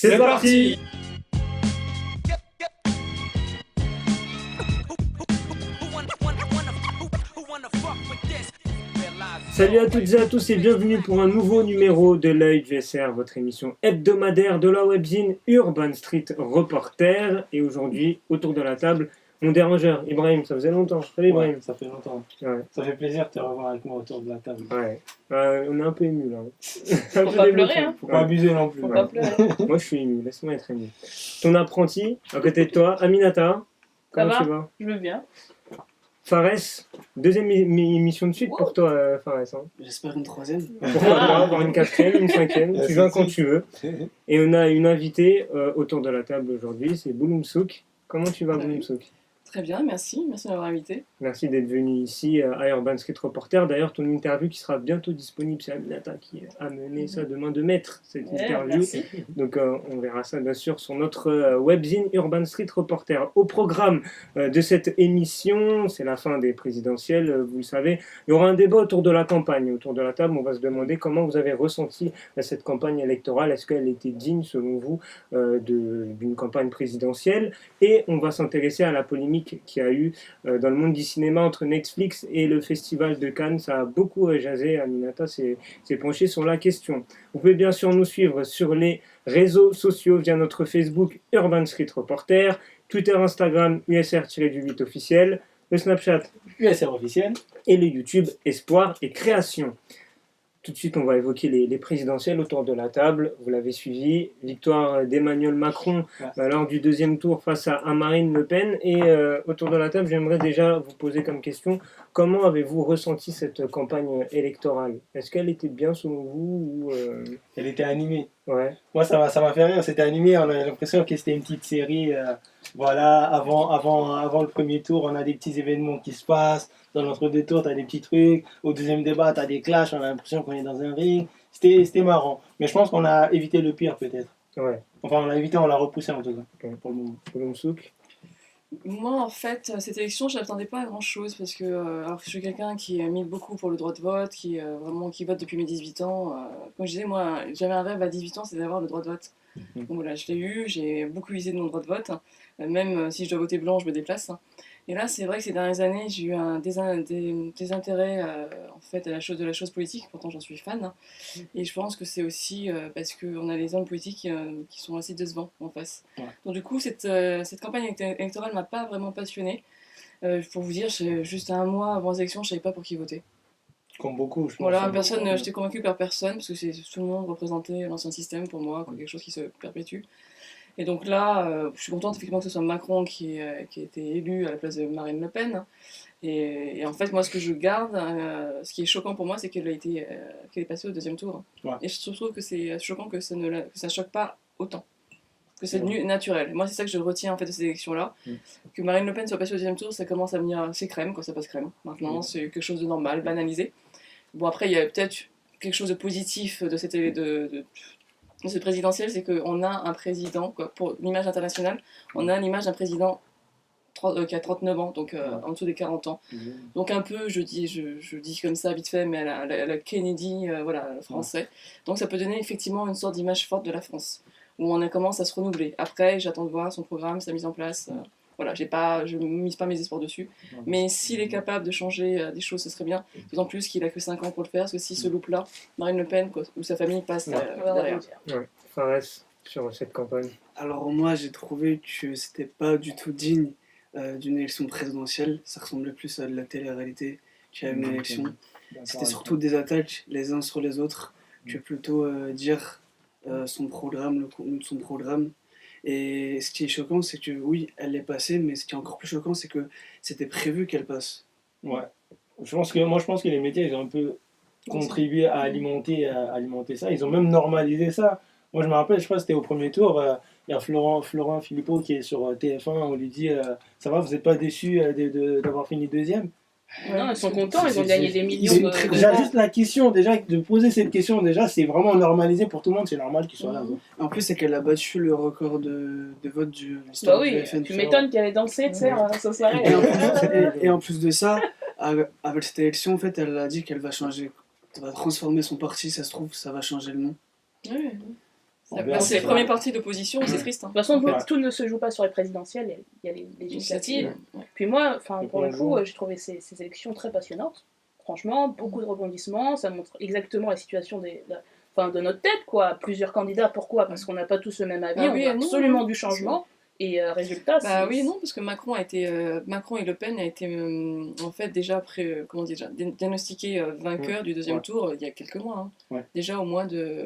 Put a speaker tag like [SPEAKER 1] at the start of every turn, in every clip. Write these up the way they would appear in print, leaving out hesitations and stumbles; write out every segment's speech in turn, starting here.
[SPEAKER 1] C'est parti. Salut à toutes et à tous et bienvenue pour un nouveau numéro de l'œil du SR, votre émission hebdomadaire de la webzine Urban Street Reporter. Et aujourd'hui, autour de la table, mon dérangeur, Ibrahim, ça faisait longtemps. Salut Ibrahim.
[SPEAKER 2] Ouais, ça fait longtemps.
[SPEAKER 1] Ouais.
[SPEAKER 2] Ça fait plaisir de te revoir avec moi autour de la table.
[SPEAKER 1] Ouais. On est un peu ému là.
[SPEAKER 3] Faut pas pleurer, hein.
[SPEAKER 2] Faut pas abuser non plus.
[SPEAKER 3] Faut
[SPEAKER 2] Ouais.
[SPEAKER 3] pas pleurer.
[SPEAKER 1] Moi je suis ému, laisse-moi être ému. Ton apprenti, à côté de toi, Aminata, comment
[SPEAKER 3] va
[SPEAKER 1] tu vas?
[SPEAKER 3] Je veux bien.
[SPEAKER 1] Fares, deuxième émission de suite pour toi, Fares. Hein.
[SPEAKER 4] J'espère une troisième.
[SPEAKER 1] Pourquoi pas avoir une quatrième, une cinquième, tu viens quand tu veux. Et on a une invitée autour de la table aujourd'hui, c'est Bouloum Souk. Comment tu vas, Bouloum Souk?
[SPEAKER 3] Très bien, merci. Merci de m'avoir invité.
[SPEAKER 1] Merci d'être venu ici à Urban Street Reporter. D'ailleurs, ton interview qui sera bientôt disponible, c'est Aminata qui a mené ça de main de maître, cette interview.
[SPEAKER 3] Merci.
[SPEAKER 1] Donc on verra ça bien sûr sur notre webzine Urban Street Reporter. Au programme de cette émission, c'est la fin des présidentielles, vous le savez, il y aura un débat autour de la campagne. Autour de la table, on va se demander comment vous avez ressenti cette campagne électorale. Est-ce qu'elle était digne selon vous d'une campagne présidentielle? Et on va s'intéresser à la polémique qui a eu dans le monde du cinéma entre Netflix et le Festival de Cannes. Ça a beaucoup jasé. Aminata s'est penchée sur la question. Vous pouvez bien sûr nous suivre sur les réseaux sociaux via notre Facebook Urban Street Reporter, Twitter, Instagram USR-8 officiel, le Snapchat
[SPEAKER 2] USR officiel
[SPEAKER 1] et le YouTube Espoir et Création. Tout de suite, on va évoquer les présidentielles autour de la table. Vous l'avez suivi. Victoire d'Emmanuel Macron lors du deuxième tour face à Marine Le Pen. Et autour de la table, j'aimerais déjà vous poser comme question, comment avez-vous ressenti cette campagne électorale? Est-ce qu'elle était bien selon vous ou
[SPEAKER 2] Elle était animée.
[SPEAKER 1] Ouais.
[SPEAKER 2] Moi, ça m'a fait rire. C'était animé. On a l'impression que c'était une petite série. Voilà, avant le premier tour, on a des petits événements qui se passent. Dans l'entre-deux tours, tu as des petits trucs. Au deuxième débat, tu as des clashs. On a l'impression qu'on est dans un ring. C'était marrant. Mais je pense qu'on a évité le pire, peut-être.
[SPEAKER 1] Ouais.
[SPEAKER 2] Enfin, on l'a évité, on l'a repoussé en tout cas.
[SPEAKER 1] Okay.
[SPEAKER 2] Pour le moment.
[SPEAKER 1] Bouloum Souk.
[SPEAKER 3] Moi, en fait, cette élection, je n'attendais pas à grand-chose parce que alors que je suis quelqu'un qui milite beaucoup pour le droit de vote, qui vote depuis mes 18 ans. Comme je disais, moi, j'avais un rêve à 18 ans, c'est d'avoir le droit de vote. Donc voilà, je l'ai eu, j'ai beaucoup usé de mon droit de vote. Même si je dois voter blanc, je me déplace. Et là, c'est vrai que ces dernières années, j'ai eu un désintérêt en fait, de la chose politique, pourtant j'en suis fan. Et je pense que c'est aussi parce qu'on a les hommes politiques qui sont assez décevants en face.
[SPEAKER 2] Ouais.
[SPEAKER 3] Donc du coup, cette campagne électorale ne m'a pas vraiment passionnée. Pour vous dire, juste un mois avant les élections, je ne savais pas pour qui voter.
[SPEAKER 2] Comme beaucoup, je pense.
[SPEAKER 3] Voilà, j'étais convaincue par personne, parce que tout le monde représentait l'ancien système pour moi, quelque chose qui se perpétue. Et donc là, je suis contente effectivement que ce soit Macron qui a été élu à la place de Marine Le Pen. Et en fait, moi, ce que je garde, ce qui est choquant pour moi, c'est qu'elle est passée au deuxième tour.
[SPEAKER 2] Ouais.
[SPEAKER 3] Et je trouve que c'est choquant que ça ne choque pas autant. Que c'est naturel. Moi, c'est ça que je retiens en fait de ces élections-là. Que Marine Le Pen soit passée au deuxième tour, ça commence à venir, c'est crème, quoi, ça passe crème. Maintenant, c'est quelque chose de normal, banalisé. Bon, après, il y a peut-être quelque chose de positif de cette présidentielle, c'est qu'on a un président, quoi, pour l'image internationale, on a l'image d'un président qui a 39 ans, donc en dessous des 40 ans. Donc un peu, je dis comme ça vite fait, mais à la Kennedy, voilà, français. Donc ça peut donner effectivement une sorte d'image forte de la France, où on commence à se renouveler. Après, j'attends de voir son programme, sa mise en place. Voilà, je ne mise pas mes espoirs dessus. Mais s'il est capable de changer des choses, ce serait bien. D'autant plus qu'il a que 5 ans pour le faire, parce que si ce loupe-là, Marine Le Pen, quoi, ou sa famille passe derrière.
[SPEAKER 1] Ouais. Fares, sur cette campagne.
[SPEAKER 4] Alors moi j'ai trouvé que c'était pas du tout digne d'une élection présidentielle. Ça ressemblait plus à de la télé-réalité qu'à une élection. C'était surtout des attaques les uns sur les autres que plutôt dire son programme, le contenu de son programme. Et ce qui est choquant, c'est que oui, elle est passée, mais ce qui est encore plus choquant, c'est que c'était prévu qu'elle passe.
[SPEAKER 2] Ouais. Je pense que les médias, ils ont un peu contribué à alimenter ça. Ils ont même normalisé ça. Moi, je me rappelle, je crois que c'était au premier tour, il y a Florent Philippot qui est sur TF1, on lui dit ça va, vous n'êtes pas déçus d'avoir fini deuxième?
[SPEAKER 3] Non, ils sont contents, ils ont gagné des millions de
[SPEAKER 2] Déjà, juste la question, déjà, de poser cette question, déjà, c'est vraiment normalisé pour tout le monde, c'est normal qu'il soit là.
[SPEAKER 4] En plus, c'est qu'elle a battu le record de vote de l'histoire
[SPEAKER 3] bah oui,
[SPEAKER 4] du FN.
[SPEAKER 3] tu m'étonnes qu'elle ait dansé, tu sais, ça s'arrête.
[SPEAKER 4] Et en plus de ça, avec cette élection, en fait, elle a dit qu'elle va changer, elle va transformer son parti, ça se trouve, ça va changer le nom.
[SPEAKER 3] Oui. C'est le premier parti d'opposition, c'est triste.
[SPEAKER 5] De toute façon,
[SPEAKER 2] Ouais.
[SPEAKER 5] tout ne se joue pas sur les présidentielles, il y a les législatives.
[SPEAKER 3] Ouais.
[SPEAKER 5] Puis moi, pour le
[SPEAKER 1] Bonjour.
[SPEAKER 5] coup, j'ai trouvé ces élections très passionnantes. Franchement, beaucoup de rebondissements, ça montre exactement la situation de notre tête, quoi. Plusieurs candidats, pourquoi ? Parce qu'on n'a pas tous le même avis,
[SPEAKER 3] Ah
[SPEAKER 5] on
[SPEAKER 3] oui,
[SPEAKER 5] veut
[SPEAKER 3] non,
[SPEAKER 5] absolument
[SPEAKER 3] non,
[SPEAKER 5] du changement. Et résultat,
[SPEAKER 3] Bah oui, non, parce que Macron et Le Pen a été en fait déjà diagnostiqué vainqueur du deuxième tour il y a quelques mois. Hein.
[SPEAKER 2] Ouais.
[SPEAKER 3] Déjà au mois de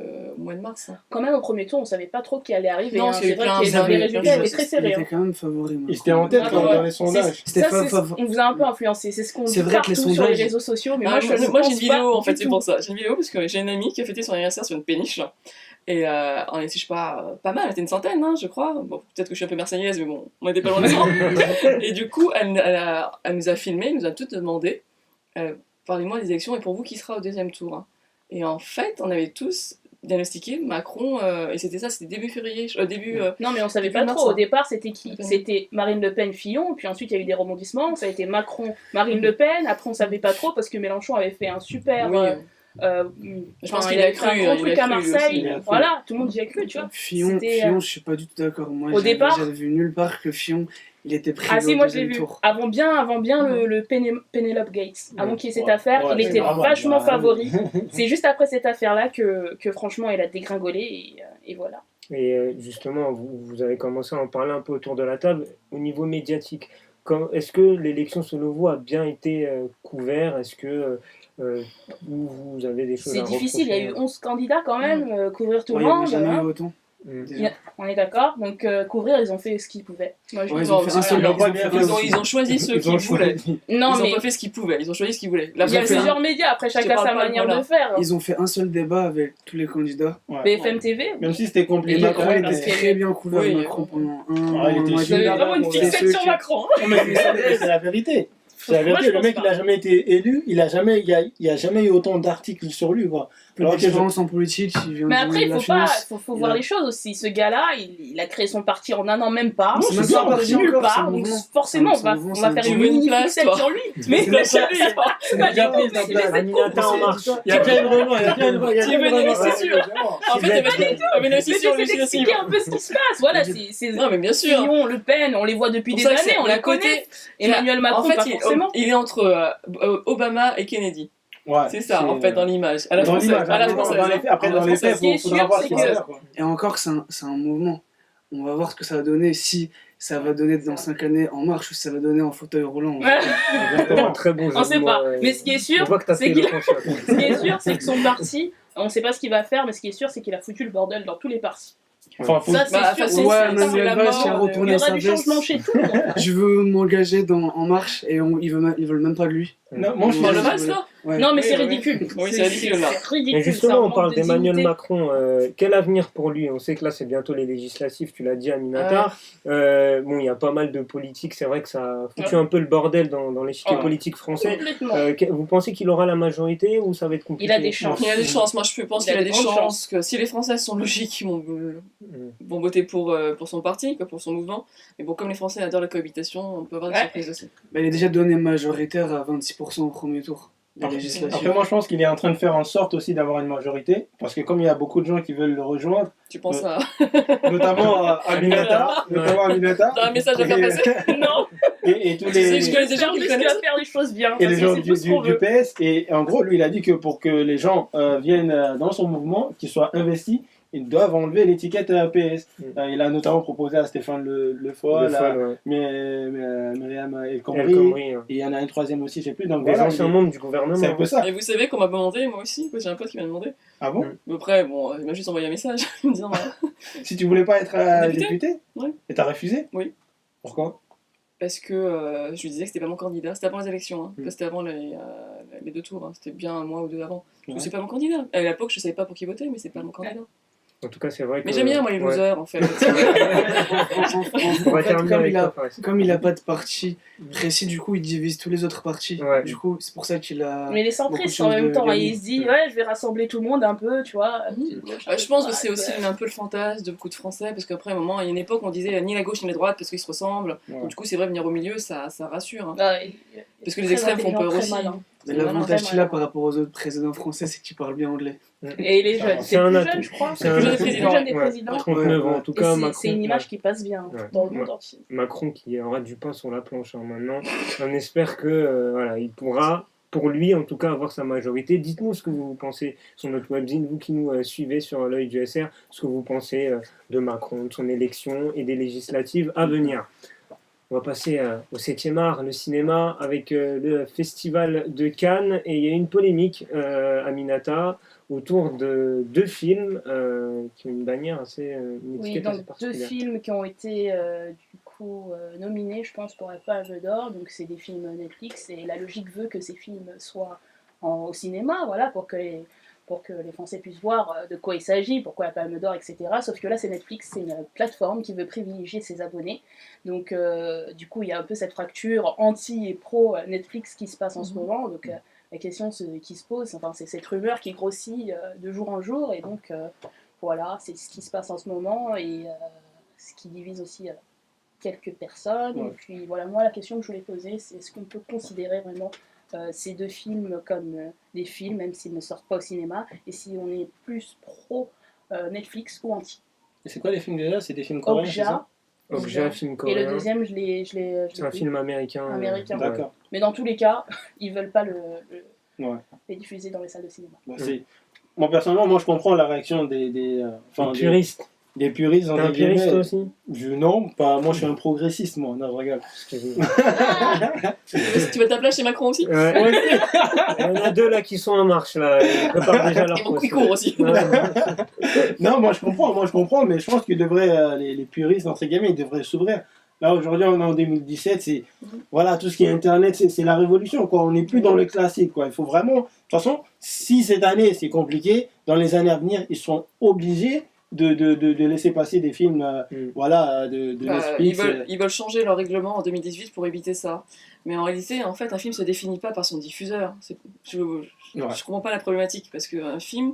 [SPEAKER 3] mars. Hein.
[SPEAKER 5] quand même, au premier tour, on savait pas trop qui allait arriver.
[SPEAKER 3] Non,
[SPEAKER 5] hein.
[SPEAKER 3] c'est
[SPEAKER 5] C'est vrai
[SPEAKER 3] plein-
[SPEAKER 5] que
[SPEAKER 3] ils avaient-
[SPEAKER 5] les résultats
[SPEAKER 3] ils
[SPEAKER 5] étaient très serrés.
[SPEAKER 4] Il était
[SPEAKER 5] hein.
[SPEAKER 4] quand même favori. Macron.
[SPEAKER 2] Il était en tête
[SPEAKER 5] Ah,
[SPEAKER 2] dans
[SPEAKER 5] ouais.
[SPEAKER 2] les sondages.
[SPEAKER 4] C'était
[SPEAKER 5] Ça,
[SPEAKER 4] pas
[SPEAKER 5] on vous a un peu influencé, c'est ce qu'on
[SPEAKER 4] C'est
[SPEAKER 5] dit
[SPEAKER 4] vrai que les
[SPEAKER 5] partout sur les
[SPEAKER 4] sondages-
[SPEAKER 5] réseaux sociaux, mais
[SPEAKER 3] Ah,
[SPEAKER 5] moi je
[SPEAKER 3] moi,
[SPEAKER 5] ne
[SPEAKER 3] moi, j'ai
[SPEAKER 5] pense
[SPEAKER 3] une
[SPEAKER 5] pas
[SPEAKER 3] vidéo en
[SPEAKER 5] du
[SPEAKER 3] fait, c'est
[SPEAKER 5] tout.
[SPEAKER 3] pour ça. J'ai une vidéo parce que j'ai une amie qui a fêté son anniversaire sur une péniche. Et on était, je sais pas mal, on était une centaine, hein, je crois. Bon, peut-être que je suis un peu marseillaise, mais bon, on était pas loin de ça. Et du coup, elle nous a filmé, elle nous a toutes demandé parlez-moi des élections et pour vous, qui sera au deuxième tour hein. Et en fait, on avait tous diagnostiqué Macron, et c'était début février,
[SPEAKER 5] Non, mais on savait
[SPEAKER 3] Début
[SPEAKER 5] pas
[SPEAKER 3] mars,
[SPEAKER 5] trop. Au
[SPEAKER 3] hein.
[SPEAKER 5] départ, c'était qui ? C'était Marine Le Pen, Fillon, puis ensuite il y a eu des rebondissements. Ça a été Macron, Marine Le Pen. Après, on savait pas trop parce que Mélenchon avait fait un super.
[SPEAKER 3] Oui,
[SPEAKER 5] Je
[SPEAKER 3] pense
[SPEAKER 5] pense
[SPEAKER 3] qu'il
[SPEAKER 5] qu'il
[SPEAKER 3] a
[SPEAKER 5] a fait
[SPEAKER 3] cru,
[SPEAKER 5] un
[SPEAKER 3] il
[SPEAKER 5] gros
[SPEAKER 3] a
[SPEAKER 5] truc
[SPEAKER 3] cru,
[SPEAKER 5] à
[SPEAKER 3] lui aussi,
[SPEAKER 5] Marseille.
[SPEAKER 2] il a cru.
[SPEAKER 5] Voilà, tout le monde y a cru, tu vois.
[SPEAKER 4] Fillon,
[SPEAKER 5] C'était,
[SPEAKER 4] Fillon, je suis pas du tout d'accord. Moi,
[SPEAKER 5] au départ-
[SPEAKER 4] j'avais vu nulle part que Fillon, il était pris
[SPEAKER 5] Ah si,
[SPEAKER 4] au
[SPEAKER 5] moi je l'ai
[SPEAKER 4] deuxième
[SPEAKER 5] vu.
[SPEAKER 4] tour.
[SPEAKER 5] Avant bien le Penelope Gates. Avant qu'il y ait cette
[SPEAKER 2] Ouais.
[SPEAKER 5] affaire,
[SPEAKER 2] Ouais,
[SPEAKER 5] il
[SPEAKER 2] c'est
[SPEAKER 5] était
[SPEAKER 2] grave,
[SPEAKER 5] vachement
[SPEAKER 2] bah,
[SPEAKER 5] favori. C'est juste après cette affaire-là que franchement il a dégringolé et voilà.
[SPEAKER 1] Et justement, vous avez commencé à en parler un peu autour de la table. Au niveau médiatique, est-ce que l'élection selon vous a bien été couverte ? Est-ce que vous avez des choses à
[SPEAKER 5] C'est difficile, il y a eu
[SPEAKER 1] reprocher
[SPEAKER 5] 11 candidats quand même, couvrir tout
[SPEAKER 4] Ouais,
[SPEAKER 5] le
[SPEAKER 4] il y en a
[SPEAKER 5] monde.
[SPEAKER 4] jamais
[SPEAKER 5] hein.
[SPEAKER 4] eu autant.
[SPEAKER 1] Mm.
[SPEAKER 4] déjà.
[SPEAKER 5] On est d'accord, donc couvrir, ils ont fait ce qu'ils pouvaient. Moi, je
[SPEAKER 4] Ouais,
[SPEAKER 5] dis-
[SPEAKER 4] ils ont fait un seul
[SPEAKER 2] Ils ont pas
[SPEAKER 4] ils ont
[SPEAKER 2] bien
[SPEAKER 4] fait
[SPEAKER 2] fait.
[SPEAKER 3] ils ont choisi ceux
[SPEAKER 2] Ils
[SPEAKER 3] qu'ils
[SPEAKER 2] ont
[SPEAKER 3] voulaient.
[SPEAKER 2] choisi.
[SPEAKER 5] non,
[SPEAKER 3] Ils
[SPEAKER 5] mais
[SPEAKER 3] ont pas fait ce qu'ils pouvaient, ils ont choisi ce qu'ils voulaient.
[SPEAKER 5] il y a
[SPEAKER 4] Ils ont fait
[SPEAKER 5] plusieurs médias, après chacun
[SPEAKER 3] parle
[SPEAKER 5] sa
[SPEAKER 3] pas,
[SPEAKER 5] manière
[SPEAKER 3] voilà.
[SPEAKER 5] de faire.
[SPEAKER 4] Ils ont fait un seul débat avec tous les candidats.
[SPEAKER 2] Ouais.
[SPEAKER 5] BFM TV,
[SPEAKER 2] Même si c'était
[SPEAKER 4] Et
[SPEAKER 2] compliqué.
[SPEAKER 4] Macron
[SPEAKER 2] quand même,
[SPEAKER 4] était
[SPEAKER 5] mais-
[SPEAKER 4] très bien couvert.
[SPEAKER 3] Oui.
[SPEAKER 4] Macron pendant
[SPEAKER 2] Ah, il était
[SPEAKER 4] un mois et
[SPEAKER 5] vous
[SPEAKER 2] super.
[SPEAKER 5] avez
[SPEAKER 4] demi.
[SPEAKER 5] vraiment une
[SPEAKER 2] Ouais.
[SPEAKER 5] fixette
[SPEAKER 4] C'est
[SPEAKER 5] sur
[SPEAKER 4] ceux
[SPEAKER 5] Macron.
[SPEAKER 2] Non, mais c'est la vérité. C'est la
[SPEAKER 5] Moi,
[SPEAKER 2] vérité.
[SPEAKER 5] je
[SPEAKER 2] Le
[SPEAKER 5] pense
[SPEAKER 2] mec,
[SPEAKER 5] pas.
[SPEAKER 2] il a jamais été élu. Il y a jamais eu autant d'articles sur lui, quoi.
[SPEAKER 4] Peu
[SPEAKER 2] Alors que je-
[SPEAKER 4] d'expérience en politique, il vient
[SPEAKER 5] Mais
[SPEAKER 4] du
[SPEAKER 5] après,
[SPEAKER 4] monde
[SPEAKER 5] il
[SPEAKER 4] de la
[SPEAKER 5] faut pas,
[SPEAKER 4] finance.
[SPEAKER 5] faut
[SPEAKER 4] Il
[SPEAKER 5] voir
[SPEAKER 4] a-
[SPEAKER 5] les choses aussi. Ce gars-là, il a créé son parti en un an, même pas.
[SPEAKER 2] Non,
[SPEAKER 4] c'est même
[SPEAKER 5] Il
[SPEAKER 4] pas
[SPEAKER 5] sort
[SPEAKER 4] un
[SPEAKER 5] de
[SPEAKER 4] parti
[SPEAKER 5] nulle
[SPEAKER 4] encore, c'est
[SPEAKER 5] part.
[SPEAKER 4] un
[SPEAKER 5] Donc
[SPEAKER 4] mouvement.
[SPEAKER 5] forcément,
[SPEAKER 4] C'est un mouvement,
[SPEAKER 5] on va
[SPEAKER 4] c'est
[SPEAKER 5] faire
[SPEAKER 4] un
[SPEAKER 5] une
[SPEAKER 3] mouvement.
[SPEAKER 5] mini
[SPEAKER 3] Place,
[SPEAKER 5] fixette
[SPEAKER 3] toi.
[SPEAKER 5] sur lui.
[SPEAKER 2] C'est
[SPEAKER 5] Mais
[SPEAKER 2] déjà
[SPEAKER 5] c'est
[SPEAKER 2] pris. C'est
[SPEAKER 5] Pas
[SPEAKER 2] déjà
[SPEAKER 5] du
[SPEAKER 2] pris
[SPEAKER 5] tout,
[SPEAKER 2] sa
[SPEAKER 5] mais
[SPEAKER 2] place.
[SPEAKER 5] c'est
[SPEAKER 1] Aminata en marche.
[SPEAKER 2] Il y a plein de remords. Il y a plein de remords.
[SPEAKER 3] Tu veux dire, c'est sûr. En fait, il y avait une
[SPEAKER 5] Mais
[SPEAKER 3] aussi sur
[SPEAKER 5] j'essaie
[SPEAKER 3] lui aussi.
[SPEAKER 5] d'expliquer un peu ce qui se passe. Voilà, c'est
[SPEAKER 3] Non, mais bien sûr.
[SPEAKER 5] Fillon, Le Pen, on les voit depuis
[SPEAKER 3] Pour
[SPEAKER 5] des
[SPEAKER 3] ça que
[SPEAKER 5] années,
[SPEAKER 3] c'est
[SPEAKER 5] on
[SPEAKER 3] d'un
[SPEAKER 5] les connaît.
[SPEAKER 3] côté-
[SPEAKER 5] Emmanuel Macron,
[SPEAKER 3] En fait,
[SPEAKER 5] pas forcément.
[SPEAKER 3] il est entre Obama et Kennedy.
[SPEAKER 2] Ouais,
[SPEAKER 3] C'est ça, en fait, dans l'image. À la
[SPEAKER 2] dans
[SPEAKER 3] française.
[SPEAKER 2] l'image.
[SPEAKER 3] À la
[SPEAKER 2] Après,
[SPEAKER 3] française.
[SPEAKER 2] dans les faits, après,
[SPEAKER 3] À la
[SPEAKER 2] dans les faits,
[SPEAKER 3] française.
[SPEAKER 2] il faudra voir ce qu'il va faire, quoi.
[SPEAKER 4] Et encore, c'est un mouvement. On va voir ce que ça va donner, si ça va donner dans 5 années en marche ou si ça va donner en fauteuil roulant.
[SPEAKER 5] Ouais.
[SPEAKER 1] Exactement, très bon jeu
[SPEAKER 5] On
[SPEAKER 1] de
[SPEAKER 5] sait
[SPEAKER 1] mots,
[SPEAKER 5] pas.
[SPEAKER 1] ouais.
[SPEAKER 5] Mais ce qui est
[SPEAKER 1] On
[SPEAKER 5] sûr,
[SPEAKER 1] voit que t'as
[SPEAKER 5] c'est
[SPEAKER 1] fait
[SPEAKER 5] qu'il
[SPEAKER 1] le conscient.
[SPEAKER 5] ce qui est sûr, c'est que son parti, on sait pas ce qu'il va faire, mais ce qui est sûr, c'est qu'il a foutu le bordel dans tous les partis.
[SPEAKER 2] Enfin, faut-
[SPEAKER 5] Ça, c'est
[SPEAKER 3] Bah,
[SPEAKER 5] sûr.
[SPEAKER 3] enfin,
[SPEAKER 5] c'est
[SPEAKER 4] Ouais,
[SPEAKER 5] sûr,
[SPEAKER 4] Manuel
[SPEAKER 5] c'est la
[SPEAKER 4] Valls
[SPEAKER 5] mort.
[SPEAKER 4] qui a
[SPEAKER 5] Il
[SPEAKER 4] retourné
[SPEAKER 5] y aura
[SPEAKER 4] sa
[SPEAKER 5] du
[SPEAKER 4] veste.
[SPEAKER 5] changement chez tout le monde.
[SPEAKER 4] Je veux m'engager en marche et ils veulent même pas de lui.
[SPEAKER 2] Non, moi, je
[SPEAKER 3] Dans le
[SPEAKER 2] pense-
[SPEAKER 3] Valls, là
[SPEAKER 4] Ouais.
[SPEAKER 5] Non, mais
[SPEAKER 3] Oui,
[SPEAKER 5] c'est
[SPEAKER 3] oui.
[SPEAKER 5] ridicule.
[SPEAKER 3] Oui, c'est ridicule, là.
[SPEAKER 5] C'est ridicule.
[SPEAKER 1] Et
[SPEAKER 5] c'est un
[SPEAKER 1] justement, on
[SPEAKER 5] manque
[SPEAKER 1] parle
[SPEAKER 5] de
[SPEAKER 1] d'Emmanuel
[SPEAKER 5] dignité.
[SPEAKER 1] Macron. Quel avenir pour lui ? On sait que là, c'est bientôt les législatives, tu l'as dit, Aminata. Bon, il y a pas mal de politiques. C'est vrai que ça a foutu un peu le bordel dans l'échiquier
[SPEAKER 5] Ouais.
[SPEAKER 1] politique français.
[SPEAKER 5] Complètement.
[SPEAKER 1] Vous pensez qu'il aura la majorité ou ça va être compliqué ?
[SPEAKER 5] Il a des chances.
[SPEAKER 3] Il y a des chances, moi je pense
[SPEAKER 5] Il y a
[SPEAKER 3] qu'il a
[SPEAKER 5] de
[SPEAKER 3] des
[SPEAKER 5] grandes
[SPEAKER 3] chances que si les Français sont logiques, ils vont voter pour son parti, quoi, pour son mouvement. Mais bon, comme les Français adorent la cohabitation, on peut avoir des
[SPEAKER 5] Ouais.
[SPEAKER 3] surprises aussi.
[SPEAKER 4] Bah, il est déjà donné majoritaire à 26% au premier tour. des
[SPEAKER 2] Après,
[SPEAKER 4] législatives.
[SPEAKER 2] moi, je pense qu'il est en train de faire en sorte aussi d'avoir une majorité, parce que comme il y a beaucoup de gens qui veulent le rejoindre,
[SPEAKER 3] Tu penses à
[SPEAKER 2] notamment Aminata,
[SPEAKER 3] T'as un message à faire passer
[SPEAKER 5] Non,
[SPEAKER 2] et tous
[SPEAKER 3] Tu sais,
[SPEAKER 2] les,
[SPEAKER 3] je connais des gens qui
[SPEAKER 5] Jarvis qui
[SPEAKER 3] connaissent.
[SPEAKER 5] va faire les choses bien.
[SPEAKER 2] et les
[SPEAKER 5] Ça,
[SPEAKER 2] gens
[SPEAKER 5] c'est
[SPEAKER 2] du,
[SPEAKER 5] tout ce qu'on
[SPEAKER 2] du
[SPEAKER 5] veut.
[SPEAKER 2] PS. Et en gros, lui, il a dit que pour que les gens viennent dans son mouvement, qu'ils soient investis, ils doivent enlever l'étiquette PS. Il a notamment proposé à Stéphane Le Foll,
[SPEAKER 1] Le
[SPEAKER 2] à
[SPEAKER 1] Foll, ouais.
[SPEAKER 2] Myriam El
[SPEAKER 1] El
[SPEAKER 2] Khomri,
[SPEAKER 1] Khomri, hein.
[SPEAKER 2] et il y en a un troisième aussi, je sais plus. Donc
[SPEAKER 1] Des
[SPEAKER 2] voilà,
[SPEAKER 1] anciens membres du gouvernement.
[SPEAKER 2] c'est un peu ça.
[SPEAKER 3] Et vous savez qu'on m'a demandé, moi aussi, j'ai un pote qui m'a demandé.
[SPEAKER 2] Ah bon?
[SPEAKER 3] Mais après, bon, il m'a juste envoyé un message en me disant voilà.
[SPEAKER 2] Si tu voulais pas être
[SPEAKER 3] Député
[SPEAKER 2] député?
[SPEAKER 3] Ouais.
[SPEAKER 2] Et t'as refusé?
[SPEAKER 3] Oui.
[SPEAKER 2] Pourquoi?
[SPEAKER 3] Parce que je lui disais que c'était pas mon candidat, c'était avant les élections, hein. C'était avant les 2 tours, hein. C'était bien un mois ou deux avant.
[SPEAKER 2] Ouais.
[SPEAKER 3] C'est pas mon candidat. À l'époque, je savais pas pour qui voter, mais c'est pas mon candidat.
[SPEAKER 1] En tout cas, c'est vrai que.
[SPEAKER 3] Mais j'aime bien, moi, les
[SPEAKER 1] ouais.
[SPEAKER 3] losers, en fait.
[SPEAKER 1] On va
[SPEAKER 4] En fait,
[SPEAKER 1] terminer avec toi, Fares.
[SPEAKER 4] comme il a pas de parti précis, du coup, il divise tous les autres partis.
[SPEAKER 1] Ouais.
[SPEAKER 4] Du coup, c'est pour ça qu'il a.
[SPEAKER 5] Mais les
[SPEAKER 4] Beaucoup de
[SPEAKER 5] centristes en
[SPEAKER 4] chances
[SPEAKER 5] même
[SPEAKER 4] de
[SPEAKER 5] temps,
[SPEAKER 4] gagner.
[SPEAKER 5] il se dit ouais, je vais rassembler tout le monde un peu, tu vois.
[SPEAKER 3] Je pense que c'est aussi un peu le fantasme de beaucoup de Français, parce qu'après, à un moment, il y a une époque, on disait ni la gauche ni la droite parce qu'ils se ressemblent.
[SPEAKER 2] Ouais.
[SPEAKER 3] Donc, du coup, c'est vrai, venir au milieu, ça rassure. Hein.
[SPEAKER 5] Ah,
[SPEAKER 3] Parce que les extrêmes font peur aussi.
[SPEAKER 4] Mais
[SPEAKER 5] C'est
[SPEAKER 4] l'avantage
[SPEAKER 5] vraiment
[SPEAKER 4] qu'il a
[SPEAKER 5] vraiment.
[SPEAKER 4] par rapport aux autres présidents français, c'est qu'il parle bien anglais.
[SPEAKER 5] Et les jeunes,
[SPEAKER 1] C'est
[SPEAKER 5] c'est
[SPEAKER 1] un
[SPEAKER 5] plus
[SPEAKER 1] atout.
[SPEAKER 5] jeune, je crois.
[SPEAKER 1] C'est un
[SPEAKER 5] plus jeune
[SPEAKER 1] atout.
[SPEAKER 5] des présidents. Des
[SPEAKER 1] Ouais.
[SPEAKER 5] présidents.
[SPEAKER 1] 39 ans, en tout
[SPEAKER 5] Et
[SPEAKER 1] cas,
[SPEAKER 5] c'est
[SPEAKER 1] Macron.
[SPEAKER 5] une image qui passe bien
[SPEAKER 1] Ouais.
[SPEAKER 5] dans le monde
[SPEAKER 1] Ouais.
[SPEAKER 5] entier.
[SPEAKER 1] Macron qui aura du pain sur la planche maintenant. On espère que voilà, il pourra, pour lui en tout cas, avoir sa majorité. Dites-nous ce que vous pensez sur notre webzine, vous qui nous suivez sur l'œil du SR, ce que vous pensez de Macron, de son élection et des législatives à venir. On va passer au 7e art, le cinéma, avec le festival de Cannes. Et il y a une polémique, Aminata, autour de 2 films qui ont une bannière assez, une
[SPEAKER 5] Oui,
[SPEAKER 1] étiquette assez
[SPEAKER 5] donc 2
[SPEAKER 1] particulière.
[SPEAKER 5] films qui ont été du coup nominés, je pense, pour la Palme d'Or. Donc c'est des films Netflix et la logique veut que ces films soient au cinéma, voilà, pour que les Français puissent voir de quoi il s'agit, pourquoi la Palme d'Or, etc. Sauf que là, c'est Netflix, c'est une plateforme qui veut privilégier ses abonnés. Donc du coup, il y a un peu cette fracture anti et pro Netflix qui se passe en ce moment. Donc la question qui se pose, enfin, c'est cette rumeur qui grossit de jour en jour. Et donc voilà, c'est ce qui se passe en ce moment et ce qui divise aussi quelques personnes.
[SPEAKER 2] Ouais.
[SPEAKER 5] Et puis voilà, moi la question que je voulais poser, c'est est-ce qu'on peut considérer vraiment ces 2 films comme des films, même s'ils ne sortent pas au cinéma, et si on est plus pro Netflix ou anti.
[SPEAKER 2] Et c'est quoi les films déjà? C'est des films coréens, c'est ça?
[SPEAKER 1] Objet, film
[SPEAKER 5] Et le
[SPEAKER 1] coréen.
[SPEAKER 5] deuxième, je l'ai
[SPEAKER 1] C'est un film américain.
[SPEAKER 5] Américain.
[SPEAKER 1] Ouais.
[SPEAKER 2] D'accord.
[SPEAKER 5] Mais dans tous les cas, ils veulent pas
[SPEAKER 2] Ouais.
[SPEAKER 5] les diffuser dans les salles de cinéma.
[SPEAKER 2] Bah, moi, personnellement, moi, je comprends la réaction des
[SPEAKER 1] Un puriste.
[SPEAKER 2] des puristes.
[SPEAKER 1] T'es
[SPEAKER 2] entre
[SPEAKER 1] un puriste
[SPEAKER 2] guillemets.
[SPEAKER 1] toi aussi?
[SPEAKER 2] Non, pas, moi, je suis un progressiste, moi. Non, je regarde.
[SPEAKER 3] Tu vas t'appeler chez Macron aussi?
[SPEAKER 1] Ouais. Il y en a 2 là qui sont en marche là. Ils préparent déjà leur
[SPEAKER 3] Et beaucoup qui
[SPEAKER 1] poste.
[SPEAKER 3] courent aussi.
[SPEAKER 1] Ouais.
[SPEAKER 2] Non, moi, je comprends, mais je pense que les puristes, entre guillemets, ils devraient s'ouvrir. Là, aujourd'hui, on est en 2017, voilà, tout ce qui est Internet, c'est la révolution, quoi. On n'est plus dans le classique, quoi. Il faut vraiment... De toute façon, si cette année, c'est compliqué, dans les années à venir, ils sont obligés de laisser passer des films, voilà, de Netflix.
[SPEAKER 3] Ils veulent changer leur règlement en 2018 pour éviter ça. Mais en réalité, en fait, un film se définit pas par son diffuseur. Je comprends pas la problématique, parce qu'un film,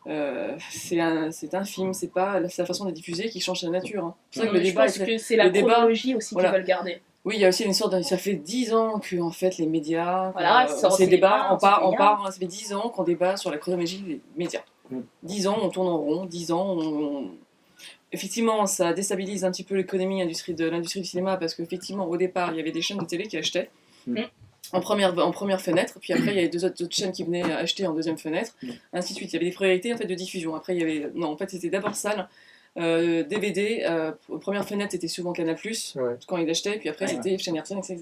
[SPEAKER 3] c'est un film, c'est pas la façon de diffuser qui change la nature. Hein. C'est pour ça que le
[SPEAKER 5] Je
[SPEAKER 3] débat
[SPEAKER 5] pense
[SPEAKER 3] est
[SPEAKER 5] que c'est la
[SPEAKER 3] le débat-
[SPEAKER 5] chronologie aussi
[SPEAKER 3] voilà.
[SPEAKER 5] qu'ils veulent garder.
[SPEAKER 3] Oui, il y a aussi une sorte de... Ça fait 10 ans que en fait, les médias...
[SPEAKER 5] Voilà, ça sort au
[SPEAKER 3] ces
[SPEAKER 5] cinéma,
[SPEAKER 3] débats,
[SPEAKER 5] on sait rien.
[SPEAKER 3] ça fait 10 ans qu'on débat sur la chronologie des médias. 10 ans, on tourne en rond, 10 ans, Effectivement, ça déstabilise un petit peu l'économie de l'industrie du cinéma, parce qu'effectivement, au départ, il y avait des chaînes de télé qui achetaient en première fenêtre, puis après, il y avait deux autres chaînes qui venaient acheter en deuxième fenêtre, ainsi de suite. Il y avait des priorités en fait, de diffusion. Après, il y avait... Non, en fait, c'était d'abord salle, DVD, première fenêtre c'était souvent Canal+, quand il achetait, puis après c'était chaîne RTL, etc.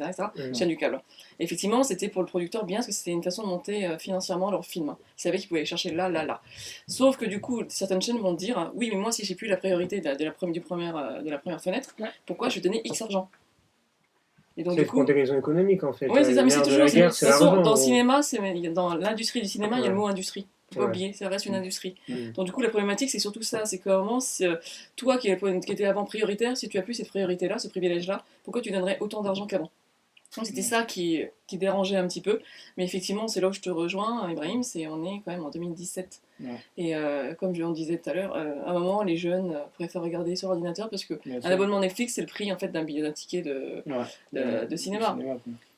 [SPEAKER 3] Chaîne du câble. Et effectivement, c'était pour le producteur bien, parce que c'était une façon de monter financièrement leur film. Ils savaient qu'ils pouvaient aller chercher là. Sauf que du coup, certaines chaînes vont dire, oui, mais moi, si j'ai plus la priorité de la première fenêtre, pourquoi je vais donner X argent? Et donc,
[SPEAKER 1] C'est pour des raisons économiques en fait.
[SPEAKER 3] Oui, c'est ça, mais c'est toujours...
[SPEAKER 1] la guerre,
[SPEAKER 3] De
[SPEAKER 1] c'est
[SPEAKER 3] toute façon,
[SPEAKER 1] l'argent.
[SPEAKER 3] dans le cinéma, dans l'industrie du cinéma, il y a le mot industrie. Faut pas
[SPEAKER 1] Ouais.
[SPEAKER 3] oublier, ça reste une industrie. Donc du coup, la problématique, c'est surtout ça, c'est comment, toi qui étais avant prioritaire, si tu as plus cette priorité-là, ce privilège-là, pourquoi tu donnerais autant d'argent qu'avant? Donc c'était ça qui dérangeait un petit peu, mais effectivement, c'est là où je te rejoins, Ibrahim, on est quand même en 2017. Et comme je l'en disais tout à l'heure, à un moment, les jeunes préfèrent regarder sur ordinateur, parce que un abonnement Netflix, c'est le prix en fait, d'un ticket de cinéma.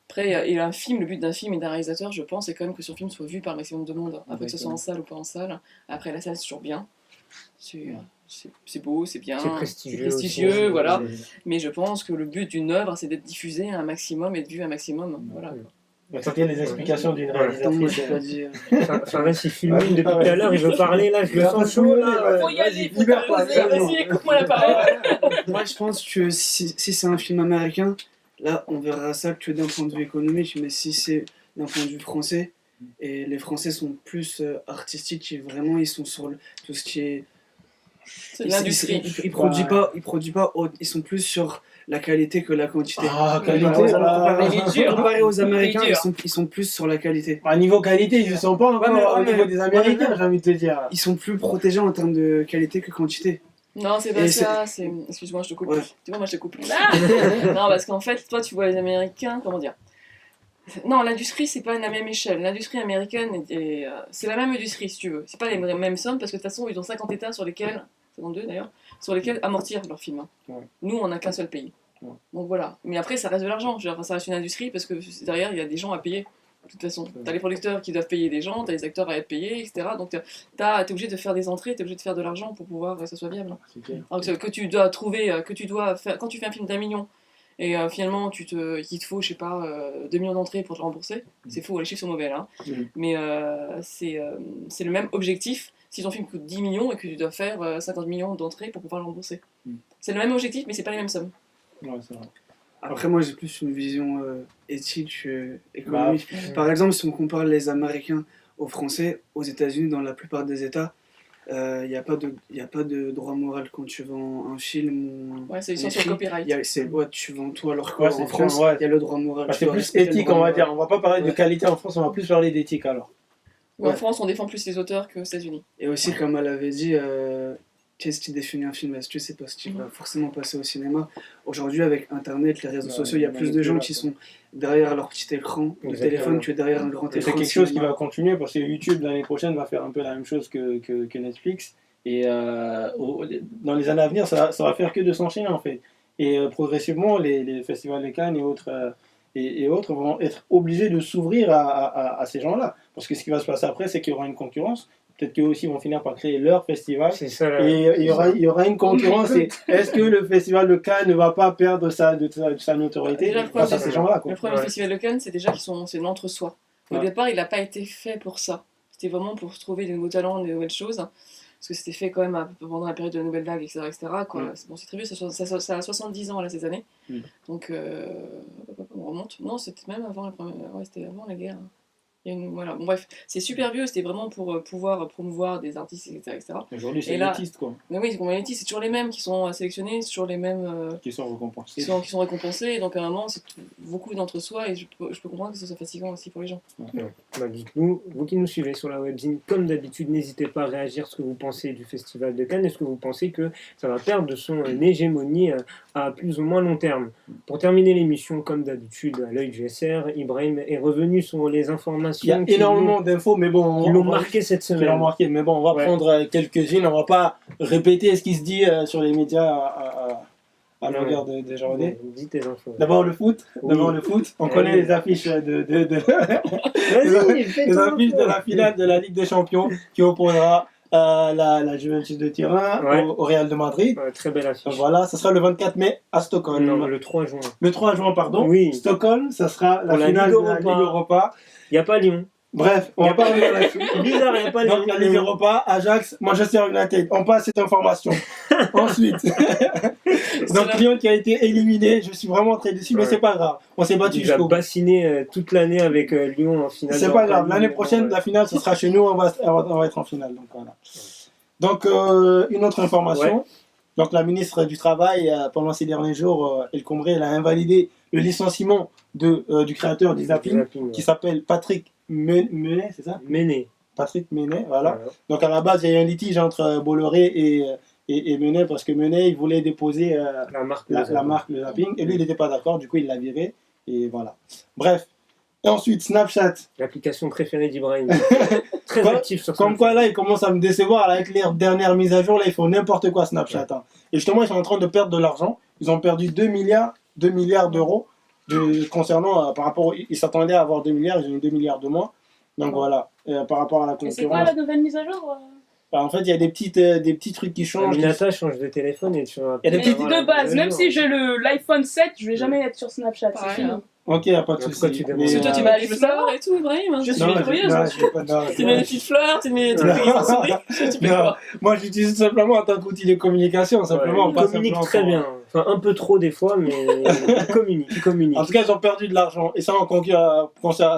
[SPEAKER 3] Après, et un film, le but d'un film et d'un réalisateur, je pense, c'est quand même que son film soit vu par le maximum de monde. Après que ce soit en salle ou pas en salle. Après, la salle, c'est toujours bien. C'est beau, c'est bien.
[SPEAKER 1] C'est prestigieux.
[SPEAKER 3] Prestigieux,
[SPEAKER 1] aussi.
[SPEAKER 3] voilà. Mais je pense que le but d'une œuvre, c'est d'être diffusé à un maximum et de vu à un maximum. Voilà.
[SPEAKER 2] Ça tient les explications d'une
[SPEAKER 4] Attends, moi, je
[SPEAKER 2] réalisatrice.
[SPEAKER 4] peux pas dire.
[SPEAKER 1] Fares, il filmine depuis tout à l'heure, il veut parler là, je le sens chaud là.
[SPEAKER 5] Faut y aller, faut
[SPEAKER 2] libère-toi,
[SPEAKER 5] t'arroser.
[SPEAKER 3] Vas-y, coupe-moi la parole.
[SPEAKER 4] Moi, je pense que si c'est un film américain, là, on verra ça que d'un point de vue économique, mais si c'est d'un point de vue français, et les Français sont plus artistiques, et vraiment, ils sont sur tout ce qui est...
[SPEAKER 3] C'est l'industrie.
[SPEAKER 4] Ils produisent pas, ils sont plus sur la qualité que la quantité.
[SPEAKER 2] Ah, qualité,
[SPEAKER 4] Comparé aux Américains,
[SPEAKER 5] Il est dur.
[SPEAKER 4] ils sont plus sur la qualité.
[SPEAKER 2] À niveau qualité, ils ne sont pas encore au niveau des Américains, j'ai envie de te dire.
[SPEAKER 4] Ils sont plus protégés en termes de qualité que quantité.
[SPEAKER 3] Non, c'est pas
[SPEAKER 4] Et
[SPEAKER 3] ça. Excuse-moi, je te coupe.
[SPEAKER 4] Ouais.
[SPEAKER 3] Tu vois, moi, je te coupe. Non, parce qu'en fait, toi, tu vois les Américains, comment dire? Non, l'industrie, c'est pas la même échelle. L'industrie américaine, c'est la même industrie, si tu veux. C'est pas les mêmes sommes, parce que de toute façon, ils ont 50 États sur lesquels, 52 d'ailleurs, sur lesquels amortir leurs films. Nous, on n'a qu'un seul pays. Donc voilà. Mais après, ça reste de l'argent. Ça reste une industrie, parce que derrière, il y a des gens à payer De toute façon, t'as les producteurs qui doivent payer des gens, t'as les acteurs à être payés, etc. Donc t'es obligé de faire des entrées, t'es obligé de faire de l'argent pour pouvoir que ça soit viable.
[SPEAKER 2] C'est clair.
[SPEAKER 3] Alors que tu dois trouver, que tu dois faire, quand tu fais un film d'1 million et finalement il te faut, je sais pas, 2 millions d'entrées pour te rembourser, c'est faux, les chiffres sont mauvais là. Mais c'est le même objectif si ton film coûte 10 millions et que tu dois faire 50 millions d'entrées pour pouvoir le rembourser. C'est le même objectif, mais c'est pas les mêmes sommes.
[SPEAKER 2] Ouais, c'est vrai.
[SPEAKER 4] Après, moi, j'ai plus une vision éthique, économique. Par exemple, si on compare les Américains aux Français, aux États-Unis, dans la plupart des États, il n'y a pas de droit moral quand tu vends un film ou
[SPEAKER 3] Ouais, c'est
[SPEAKER 4] un
[SPEAKER 3] sur le
[SPEAKER 4] écrit.
[SPEAKER 3] copyright.
[SPEAKER 4] Tu vends tout, alors
[SPEAKER 2] Ouais,
[SPEAKER 4] qu'en
[SPEAKER 2] c'est
[SPEAKER 4] France,
[SPEAKER 2] ouais.
[SPEAKER 4] il y a le droit moral.
[SPEAKER 2] Bah,
[SPEAKER 4] tu
[SPEAKER 2] c'est
[SPEAKER 4] dois
[SPEAKER 2] plus
[SPEAKER 4] respecter le
[SPEAKER 2] éthique,
[SPEAKER 4] droit
[SPEAKER 2] on va
[SPEAKER 4] moral.
[SPEAKER 2] dire. On va pas parler de
[SPEAKER 4] Ouais.
[SPEAKER 2] qualité en France, on va plus parler d'éthique alors.
[SPEAKER 3] En
[SPEAKER 4] Ouais.
[SPEAKER 3] France, on défend plus les auteurs qu'aux États-Unis.
[SPEAKER 4] Et aussi, comme elle avait dit, qu'est-ce qui définit un film? Est-ce que c'est parce qu'il va forcément passer au cinéma? Aujourd'hui, avec Internet, les réseaux sociaux, il y a plus de gens qui sont derrière leur petit écran, le
[SPEAKER 1] Exactement.
[SPEAKER 4] téléphone, que derrière un grand
[SPEAKER 2] Et
[SPEAKER 4] écran.
[SPEAKER 2] c'est quelque chose qui va continuer parce que YouTube l'année prochaine va faire un peu la même chose que Netflix. Et dans les années à venir, ça va faire que de s'enchaîner en fait. Et progressivement, les festivals de Cannes et autres vont être obligés de s'ouvrir à ces gens-là. Parce que ce qui va se passer après, c'est qu'il y aura une concurrence. Peut-être qu'eux aussi vont finir par créer leur festival.
[SPEAKER 1] C'est ça,
[SPEAKER 2] Et il y aura une concurrence. Et est-ce que le festival de Cannes ne va pas perdre de sa notoriété
[SPEAKER 3] Déjà, le
[SPEAKER 2] face à
[SPEAKER 3] problème,
[SPEAKER 2] ces gens-là quoi.
[SPEAKER 3] Le problème
[SPEAKER 1] Ouais.
[SPEAKER 3] du Festival de Cannes, c'est déjà c'est un entre-soi. Au
[SPEAKER 2] Ouais.
[SPEAKER 3] départ, il n'a pas été fait pour ça. C'était vraiment pour trouver des nouveaux talents, des nouvelles choses. Parce que c'était fait quand même pendant la période de la nouvelle vague, etc. Quoi. Bon, c'est très vieux, ça a 70 ans là, ces années. Donc, on remonte. Non, c'était même avant c'était avant la guerre. Voilà. Bon, bref, c'est super vieux, c'était vraiment pour pouvoir promouvoir des artistes, etc.
[SPEAKER 2] Aujourd'hui, c'est
[SPEAKER 3] Et là-
[SPEAKER 2] élitiste quoi,
[SPEAKER 3] Mais oui, c'est toujours les mêmes qui sont sélectionnés, c'est toujours les mêmes
[SPEAKER 2] qui sont récompensés.
[SPEAKER 3] qui sont récompensés. Et donc, à un moment, c'est beaucoup d'entre-soi. Et je peux comprendre que ce soit fatigant aussi pour les gens.
[SPEAKER 1] Bah, dites-nous, vous qui nous suivez sur la webzine, comme d'habitude, n'hésitez pas à réagir ce que vous pensez du Festival de Cannes. Est-ce que vous pensez que ça va perdre de son hégémonie à plus ou moins long terme? Pour terminer l'émission, comme d'habitude, à l'œil du SR, Ibrahim est revenu sur les informations
[SPEAKER 2] Il y a énormément d'infos, mais bon,
[SPEAKER 1] qui l'ont marqué cette
[SPEAKER 2] qui l'ont
[SPEAKER 1] semaine.
[SPEAKER 2] marqué. Mais bon, on va
[SPEAKER 1] Ouais.
[SPEAKER 2] prendre quelques-unes. On va pas répéter ce qui se dit sur les médias à longueur de journée.
[SPEAKER 1] Dis tes infos.
[SPEAKER 2] D'abord le foot.
[SPEAKER 1] Oui.
[SPEAKER 2] On
[SPEAKER 1] Eh
[SPEAKER 2] connaît
[SPEAKER 1] oui.
[SPEAKER 2] les affiches
[SPEAKER 1] Vas-y, fais
[SPEAKER 2] les
[SPEAKER 1] ton
[SPEAKER 2] affiches de
[SPEAKER 1] info.
[SPEAKER 2] la finale de la Ligue des Champions qui opposera la Juventus de Turin
[SPEAKER 1] Ouais.
[SPEAKER 2] au Real de Madrid.
[SPEAKER 1] Ouais, très belle affiche.
[SPEAKER 2] Donc voilà, ça sera le 24 mai à Stockholm.
[SPEAKER 1] Non, le 3 juin.
[SPEAKER 2] Le 3 juin, pardon.
[SPEAKER 1] Oui.
[SPEAKER 2] Stockholm, ça sera la
[SPEAKER 1] Pour la
[SPEAKER 2] finale
[SPEAKER 1] Ligue
[SPEAKER 2] de la Ligue
[SPEAKER 1] Europa.
[SPEAKER 2] Europa.
[SPEAKER 1] Il n'y a pas Lyon.
[SPEAKER 2] Bref, on
[SPEAKER 1] Y
[SPEAKER 2] va
[SPEAKER 1] a
[SPEAKER 2] pas
[SPEAKER 1] pas-
[SPEAKER 2] revenir là-dessus.
[SPEAKER 1] Bizarre, il n'y a pas Lyon.
[SPEAKER 2] Donc la Ligue Europa, Ajax, Manchester United. On passe cette information. Ensuite, donc Lyon qui a été éliminé. Je suis vraiment très déçu, mais
[SPEAKER 1] Ouais.
[SPEAKER 2] c'est pas grave. On s'est battu
[SPEAKER 1] Il a
[SPEAKER 2] jusqu'au bout.
[SPEAKER 1] bassiné toute l'année avec Lyon en finale.
[SPEAKER 2] C'est pas grave. L'année prochaine, la finale, ce sera chez nous. On va être en finale. Donc voilà. Donc une autre information. Donc la ministre du Travail, pendant ces derniers jours, El Khomri, elle a invalidé le licenciement du créateur du zapping, qui s'appelle Patrick Menet, c'est ça?
[SPEAKER 1] Méné.
[SPEAKER 2] Patrick Menet, voilà. Donc à la base, il y a eu un litige entre Bolloré et Menet, parce que Menet, il voulait déposer
[SPEAKER 1] La marque.
[SPEAKER 2] la marque le zapping, et lui, il n'était pas d'accord, du coup, il l'a viré, et voilà. Bref. Et ensuite, Snapchat.
[SPEAKER 1] L'application préférée d'Ibrahim. Très
[SPEAKER 2] Comme-
[SPEAKER 1] actif sur
[SPEAKER 2] Comme quoi, là, ils commencent à me décevoir, là, avec les dernières mises à jour, là, ils font n'importe quoi, Snapchat. Hein. Et justement, ils sont en train de perdre de l'argent. Ils ont perdu 2 milliards d'euros concernant, par rapport, ils s'attendaient à avoir 2 milliards, ils ont eu 2 milliards de moins. Donc voilà, par rapport à la
[SPEAKER 5] Et c'est quoi
[SPEAKER 2] concurrence.
[SPEAKER 5] la nouvelle mise à jour
[SPEAKER 2] Bah, en fait, il y a des petits trucs qui changent.
[SPEAKER 1] Aminata change de téléphone et tu vas.
[SPEAKER 2] Il y a des
[SPEAKER 5] Mais
[SPEAKER 2] petites-
[SPEAKER 5] de base, même si j'ai l'iPhone 7, je vais jamais être sur Snapchat.
[SPEAKER 3] Pareil,
[SPEAKER 5] C'est fini.
[SPEAKER 3] hein.
[SPEAKER 2] Ok, y a pas de
[SPEAKER 1] En tout
[SPEAKER 2] souci.
[SPEAKER 1] cas, tu demandes.
[SPEAKER 2] Mais,
[SPEAKER 3] Parce que toi, tu
[SPEAKER 5] bah,
[SPEAKER 3] mets
[SPEAKER 5] je
[SPEAKER 3] des
[SPEAKER 5] veux
[SPEAKER 3] fleurs
[SPEAKER 5] savoir.
[SPEAKER 3] et tout, Ibrahim.
[SPEAKER 5] Je suis
[SPEAKER 2] non,
[SPEAKER 5] curieuse.
[SPEAKER 2] non, je vais pas- non,
[SPEAKER 3] Tu mets des petites fleurs, tu mets des trucs avec des souris. Tu fais
[SPEAKER 2] Non.
[SPEAKER 3] quoi?
[SPEAKER 2] Moi, j'utilise simplement en tant qu'outil de communication, simplement.
[SPEAKER 1] Il
[SPEAKER 2] pas
[SPEAKER 1] communique
[SPEAKER 2] simplement
[SPEAKER 1] très
[SPEAKER 2] pour-
[SPEAKER 1] bien. Enfin, un peu trop des fois, mais il communique.
[SPEAKER 2] En tout cas, ils ont perdu de l'argent. Et ça,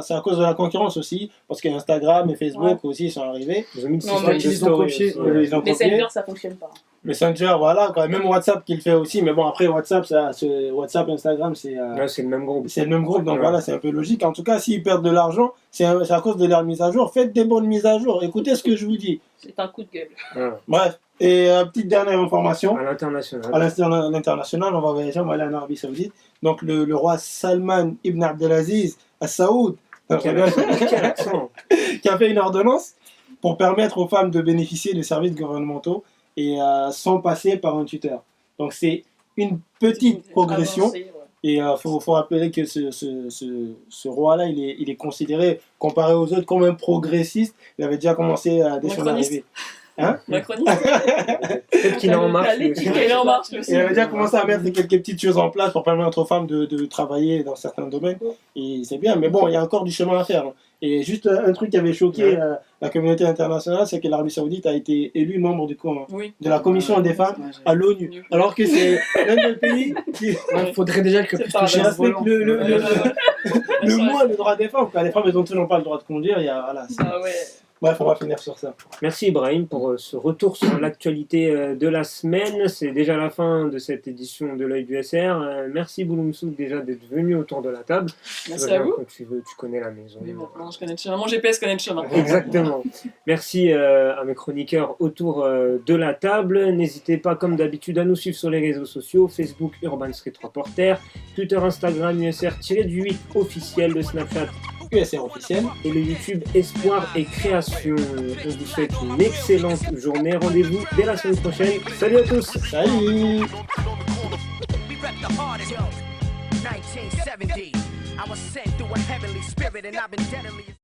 [SPEAKER 2] c'est à cause de la concurrence aussi. Parce qu'Instagram et Facebook aussi sont arrivés.
[SPEAKER 1] Ils ont mis le
[SPEAKER 3] Non,
[SPEAKER 1] système
[SPEAKER 3] mais
[SPEAKER 1] de
[SPEAKER 2] ils ont
[SPEAKER 1] story
[SPEAKER 2] copié.
[SPEAKER 1] aussi, ouais.
[SPEAKER 2] Ils ont copié.
[SPEAKER 5] Messenger, ça fonctionne pas.
[SPEAKER 2] Messenger, voilà. Quoi. Même WhatsApp qui le fait aussi. Mais bon, après, WhatsApp, Instagram, c'est
[SPEAKER 1] Là, c'est le même groupe.
[SPEAKER 2] le même groupe. Donc
[SPEAKER 1] Ouais.
[SPEAKER 2] voilà, c'est un peu logique. En tout cas, s'ils perdent de l'argent, c'est à cause de leur mise à jour. Faites des bonnes mises à jour. Écoutez ce que je vous dis.
[SPEAKER 5] C'est un coup de gueule.
[SPEAKER 1] Voilà.
[SPEAKER 2] Bref. Et petite dernière information.
[SPEAKER 1] À l'international.
[SPEAKER 2] À l'international, on va voyager, on va aller en Arabie Saoudite. Donc le roi Salman ibn Abdelaziz à Saoud,
[SPEAKER 1] Quel accent.
[SPEAKER 2] qui a fait une ordonnance pour permettre aux femmes de bénéficier de services gouvernementaux et sans passer par un tuteur. Donc c'est une petite progression.
[SPEAKER 5] Avancé, ouais.
[SPEAKER 2] Et il faut rappeler que ce roi-là, il est considéré, comparé aux autres, comme un progressiste. Il avait déjà commencé dès son arrivée. Hein?
[SPEAKER 3] Macroniste.
[SPEAKER 1] Peut-être qu'il est en marche. lui aussi.
[SPEAKER 3] Il est en marche, lui aussi.
[SPEAKER 2] Il avait déjà commencé à mettre quelques petites choses en place pour permettre aux femmes de travailler dans certains domaines. Et c'est bien, mais bon, il y a encore du chemin à faire. Hein. Et juste un truc qui avait choqué la communauté internationale, c'est que l'Arabie Saoudite a été élue membre de la Commission des femmes à l'ONU. Alors que c'est l'un des pays qui
[SPEAKER 4] faudrait déjà que
[SPEAKER 3] C'est
[SPEAKER 4] puisse
[SPEAKER 3] pas
[SPEAKER 4] toucher
[SPEAKER 3] mal.
[SPEAKER 4] à ce volant.
[SPEAKER 2] le moins le droit des femmes. Les femmes, elles ont toujours pas le droit de conduire. Voilà,
[SPEAKER 3] Ah ouais.
[SPEAKER 2] bref, on va finir sur ça.
[SPEAKER 1] Merci Ibrahim pour ce retour sur l'actualité de la semaine. C'est déjà la fin de cette édition de l'œil du SR. Merci Bouloumsouk déjà d'être venu autour de la table.
[SPEAKER 3] Merci à vous.
[SPEAKER 1] Quand tu veux, tu connais la maison.
[SPEAKER 3] Oui, maintenant je connais le chemin. Mon GPS connaît le chemin.
[SPEAKER 1] Exactement. Merci à mes chroniqueurs autour de la table. N'hésitez pas, comme d'habitude, à nous suivre sur les réseaux sociaux, Facebook Urban Street Reporter, Twitter, Instagram USR-8 officiel, le Snapchat
[SPEAKER 2] USR officiel.
[SPEAKER 1] et le YouTube Espoir et Création. On vous souhaite une excellente journée. Rendez-vous dès la semaine prochaine. Salut à tous.
[SPEAKER 2] Salut!
[SPEAKER 6] We rep the hardest. 1970. I was sent through a heavenly spirit and I've been deadly.